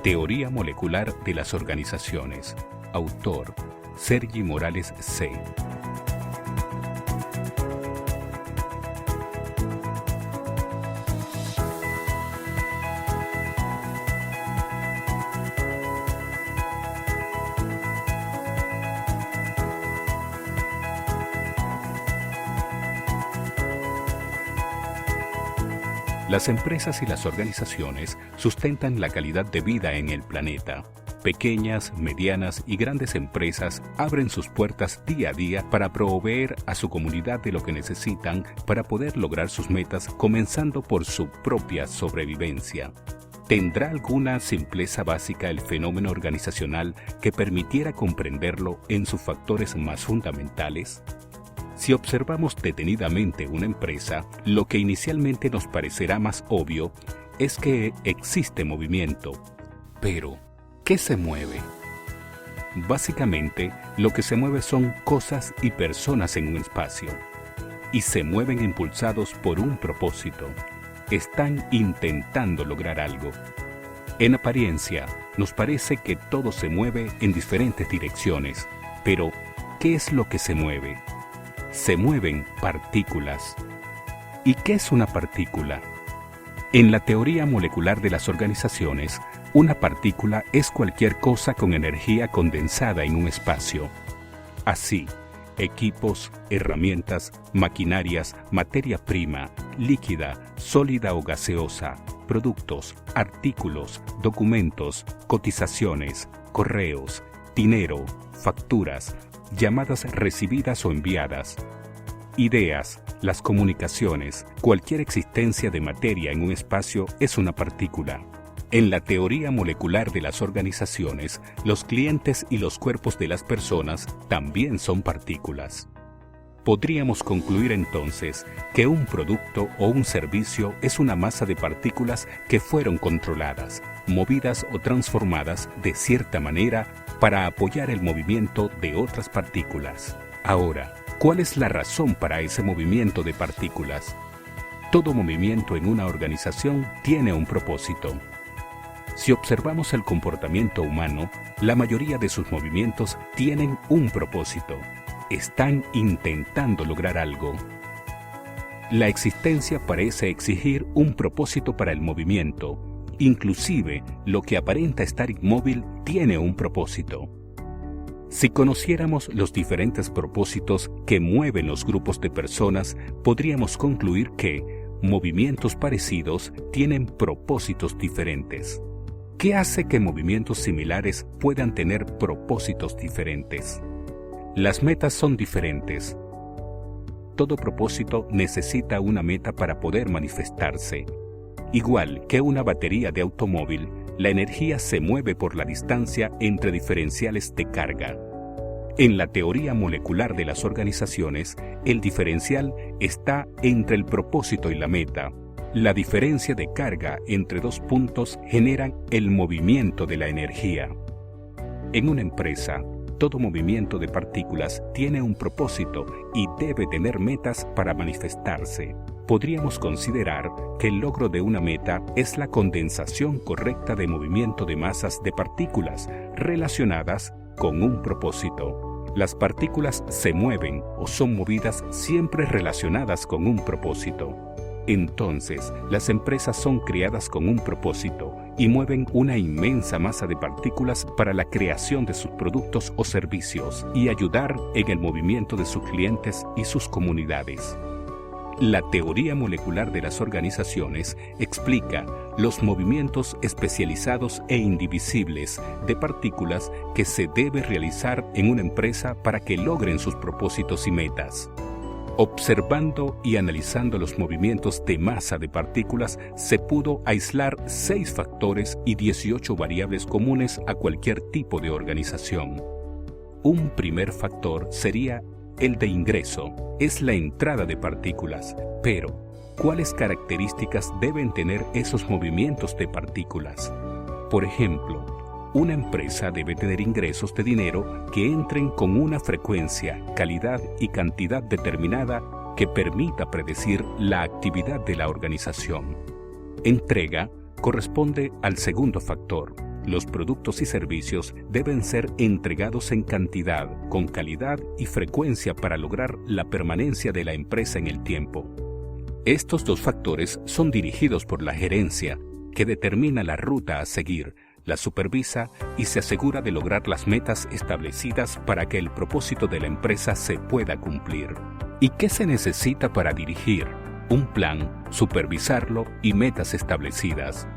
Teoría molecular de las organizaciones. Autor: Sergi Morales C. Las empresas y las organizaciones sustentan la calidad de vida en el planeta. Pequeñas, medianas y grandes empresas abren sus puertas día a día para proveer a su comunidad de lo que necesitan para poder lograr sus metas, comenzando por su propia sobrevivencia. ¿Tendrá alguna simpleza básica el fenómeno organizacional que permitiera comprenderlo en sus factores más fundamentales? Si observamos detenidamente una empresa, lo que inicialmente nos parecerá más obvio es que existe movimiento. Pero, ¿qué se mueve? Básicamente, lo que se mueve son cosas y personas en un espacio. Y se mueven impulsados por un propósito. Están intentando lograr algo. En apariencia, nos parece que todo se mueve en diferentes direcciones. Pero, ¿qué es lo que se mueve? Se mueven partículas. ¿Y qué es una partícula? En la teoría molecular de las organizaciones, una partícula es cualquier cosa con energía condensada en un espacio. Así, equipos, herramientas, maquinarias, materia prima, líquida, sólida o gaseosa, productos, artículos, documentos, cotizaciones, correos, dinero, facturas, llamadas recibidas o enviadas, ideas, las comunicaciones, cualquier existencia de materia en un espacio es una partícula. En la teoría molecular de las organizaciones, los clientes y los cuerpos de las personas también son partículas. Podríamos concluir entonces que un producto o un servicio es una masa de partículas que fueron controladas, movidas o transformadas de cierta manera para apoyar el movimiento de otras partículas. Ahora, ¿cuál es la razón para ese movimiento de partículas? Todo movimiento en una organización tiene un propósito. Si observamos el comportamiento humano, la mayoría de sus movimientos tienen un propósito. Están intentando lograr algo. La existencia parece exigir un propósito para el movimiento. Inclusive, lo que aparenta estar inmóvil tiene un propósito. Si conociéramos los diferentes propósitos que mueven los grupos de personas, podríamos concluir que movimientos parecidos tienen propósitos diferentes. ¿Qué hace que movimientos similares puedan tener propósitos diferentes? Las metas son diferentes. Todo propósito necesita una meta para poder manifestarse. Igual que una batería de automóvil, la energía se mueve por la distancia entre diferenciales de carga. En la teoría molecular de las organizaciones, el diferencial está entre el propósito y la meta. La diferencia de carga entre dos puntos genera el movimiento de la energía. En una empresa, todo movimiento de partículas tiene un propósito y debe tener metas para manifestarse. Podríamos considerar que el logro de una meta es la condensación correcta de movimiento de masas de partículas relacionadas con un propósito. Las partículas se mueven o son movidas siempre relacionadas con un propósito. Entonces, las empresas son creadas con un propósito y mueven una inmensa masa de partículas para la creación de sus productos o servicios y ayudar en el movimiento de sus clientes y sus comunidades. La teoría molecular de las organizaciones explica los movimientos especializados e indivisibles de partículas que se debe realizar en una empresa para que logren sus propósitos y metas. Observando y analizando los movimientos de masa de partículas, se pudo aislar 6 factores y 18 variables comunes a cualquier tipo de organización. Un primer factor sería el de ingreso, es la entrada de partículas, pero ¿cuáles características deben tener esos movimientos de partículas? Por ejemplo, una empresa debe tener ingresos de dinero que entren con una frecuencia, calidad y cantidad determinada que permita predecir la actividad de la organización. Entrega corresponde al segundo factor. Los productos y servicios deben ser entregados en cantidad, con calidad y frecuencia para lograr la permanencia de la empresa en el tiempo. Estos dos factores son dirigidos por la gerencia, que determina la ruta a seguir, la supervisa y se asegura de lograr las metas establecidas para que el propósito de la empresa se pueda cumplir. ¿Y qué se necesita para dirigir? Un plan, supervisarlo y metas establecidas.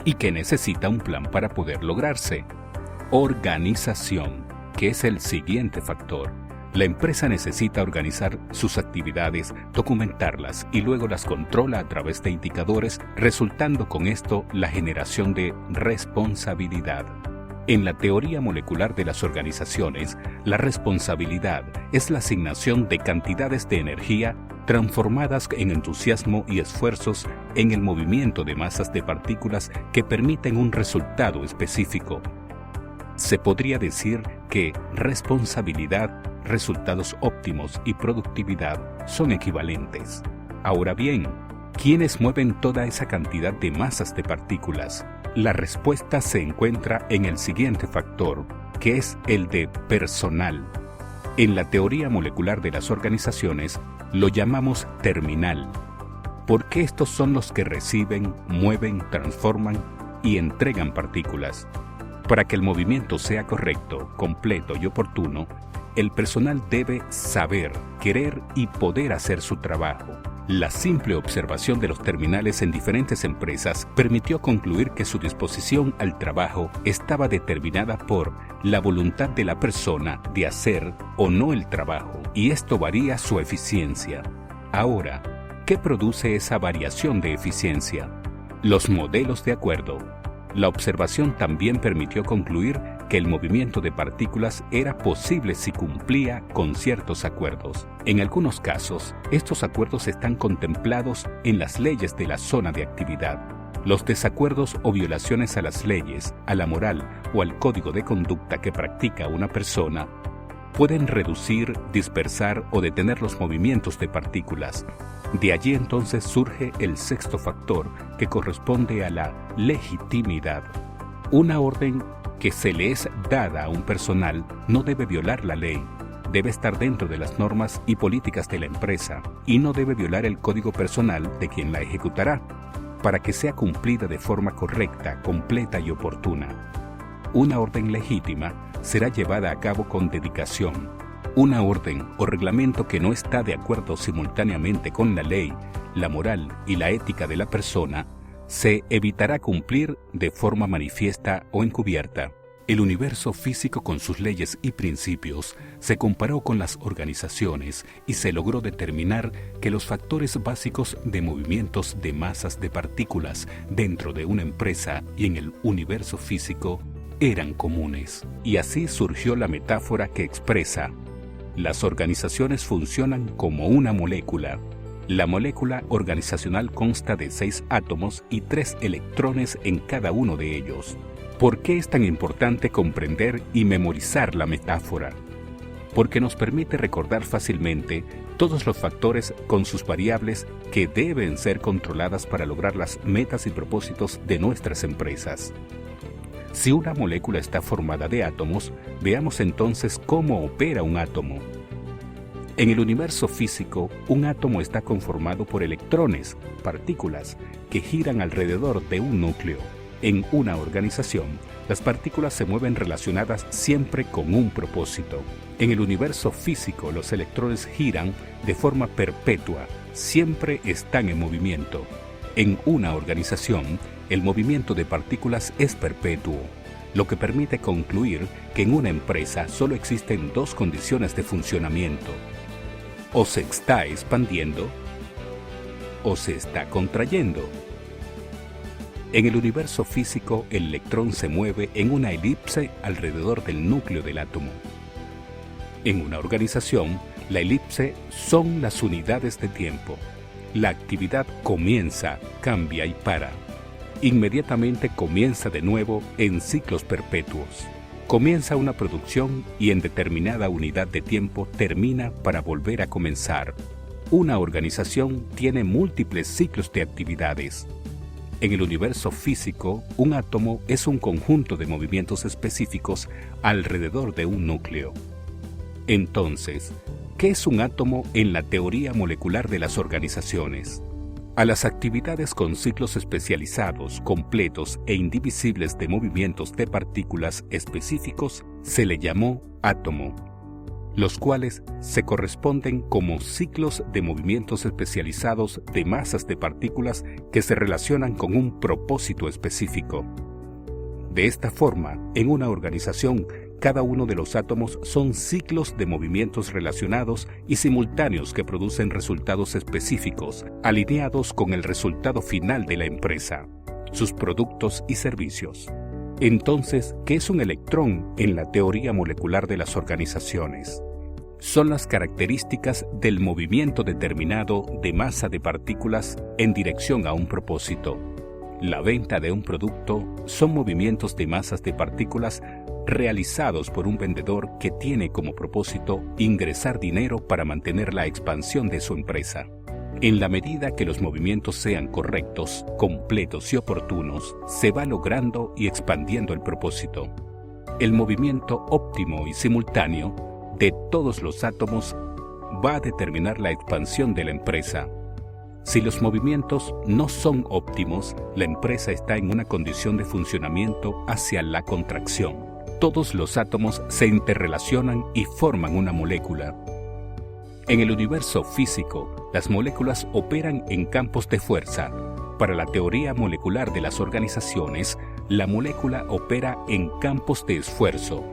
¿Y qué necesita un plan para poder lograrse? Organización, que es el siguiente factor. La empresa necesita organizar sus actividades, documentarlas y luego las controla a través de indicadores, resultando con esto la generación de responsabilidad. En la teoría molecular de las organizaciones, la responsabilidad es la asignación de cantidades de energía transformadas en entusiasmo y esfuerzos en el movimiento de masas de partículas que permiten un resultado específico. Se podría decir que responsabilidad, resultados óptimos y productividad son equivalentes. Ahora bien, ¿quiénes mueven toda esa cantidad de masas de partículas? La respuesta se encuentra en el siguiente factor, que es el de personal. En la teoría molecular de las organizaciones, lo llamamos terminal, porque estos son los que reciben, mueven, transforman y entregan partículas. Para que el movimiento sea correcto, completo y oportuno, el personal debe saber, querer y poder hacer su trabajo. La simple observación de los terminales en diferentes empresas permitió concluir que su disposición al trabajo estaba determinada por la voluntad de la persona de hacer o no el trabajo, y esto varía su eficiencia. Ahora, ¿qué produce esa variación de eficiencia? Los modelos de acuerdo. La observación también permitió concluir que el movimiento de partículas era posible si cumplía con ciertos acuerdos. En algunos casos, estos acuerdos están contemplados en las leyes de la zona de actividad. Los desacuerdos o violaciones a las leyes, a la moral o al código de conducta que practica una persona pueden reducir, dispersar o detener los movimientos de partículas. De allí entonces surge el sexto factor, que corresponde a la legitimidad. Una orden que se le es dada a un personal no debe violar la ley, debe estar dentro de las normas y políticas de la empresa y no debe violar el código personal de quien la ejecutará, para que sea cumplida de forma correcta, completa y oportuna. Una orden legítima será llevada a cabo con dedicación. Una orden o reglamento que no está de acuerdo simultáneamente con la ley, la moral y la ética de la persona, se evitará cumplir de forma manifiesta o encubierta. El universo físico con sus leyes y principios se comparó con las organizaciones y se logró determinar que los factores básicos de movimientos de masas de partículas dentro de una empresa y en el universo físico eran comunes. Y así surgió la metáfora que expresa: las organizaciones funcionan como una molécula. La molécula organizacional consta de 6 átomos y 3 electrones en cada uno de ellos. ¿Por qué es tan importante comprender y memorizar la metáfora? Porque nos permite recordar fácilmente todos los factores con sus variables que deben ser controladas para lograr las metas y propósitos de nuestras empresas. Si una molécula está formada de átomos, veamos entonces cómo opera un átomo. En el universo físico, un átomo está conformado por electrones, partículas, que giran alrededor de un núcleo. En una organización, las partículas se mueven relacionadas siempre con un propósito. En el universo físico, los electrones giran de forma perpetua, siempre están en movimiento. En una organización, el movimiento de partículas es perpetuo, lo que permite concluir que en una empresa solo existen 2 condiciones de funcionamiento: o se está expandiendo o se está contrayendo. En el universo físico, el electrón se mueve en una elipse alrededor del núcleo del átomo. En una organización, la elipse son las unidades de tiempo. La actividad comienza, cambia y para. Inmediatamente comienza de nuevo en ciclos perpetuos. Comienza una producción y en determinada unidad de tiempo termina para volver a comenzar. Una organización tiene múltiples ciclos de actividades. En el universo físico, un átomo es un conjunto de movimientos específicos alrededor de un núcleo. Entonces, ¿qué es un átomo en la teoría molecular de las organizaciones? A las actividades con ciclos especializados, completos e indivisibles de movimientos de partículas específicos se le llamó átomo, los cuales se corresponden como ciclos de movimientos especializados de masas de partículas que se relacionan con un propósito específico. De esta forma, en una organización, cada uno de los átomos son ciclos de movimientos relacionados y simultáneos que producen resultados específicos, alineados con el resultado final de la empresa, sus productos y servicios. Entonces, ¿qué es un electrón en la teoría molecular de las organizaciones? Son las características del movimiento determinado de masa de partículas en dirección a un propósito. La venta de un producto son movimientos de masas de partículas realizados por un vendedor que tiene como propósito ingresar dinero para mantener la expansión de su empresa. En la medida que los movimientos sean correctos, completos y oportunos, se va logrando y expandiendo el propósito. El movimiento óptimo y simultáneo de todos los átomos va a determinar la expansión de la empresa. Si los movimientos no son óptimos, la empresa está en una condición de funcionamiento hacia la contracción. Todos los átomos se interrelacionan y forman una molécula. En el universo físico, las moléculas operan en campos de fuerza. Para la teoría molecular de las organizaciones, la molécula opera en campos de esfuerzo,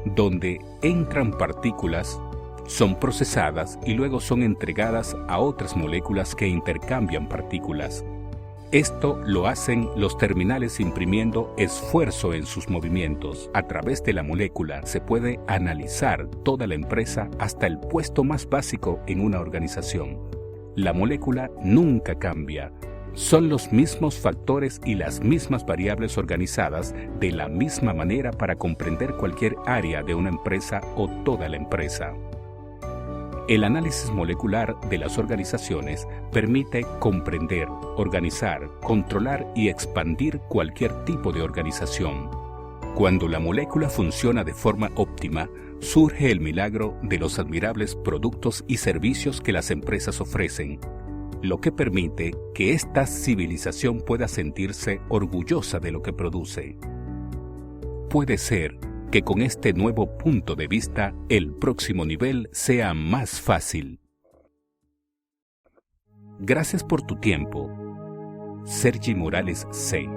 donde entran partículas, son procesadas y luego son entregadas a otras moléculas que intercambian partículas. Esto lo hacen los terminales imprimiendo esfuerzo en sus movimientos. A través de la molécula se puede analizar toda la empresa hasta el puesto más básico en una organización. La molécula nunca cambia. Son los mismos factores y las mismas variables organizadas de la misma manera para comprender cualquier área de una empresa o toda la empresa. El análisis molecular de las organizaciones permite comprender, organizar, controlar y expandir cualquier tipo de organización. Cuando la molécula funciona de forma óptima, surge el milagro de los admirables productos y servicios que las empresas ofrecen, lo que permite que esta civilización pueda sentirse orgullosa de lo que produce. Puede ser que con este nuevo punto de vista el próximo nivel sea más fácil. Gracias por tu tiempo. Sergi Morales C.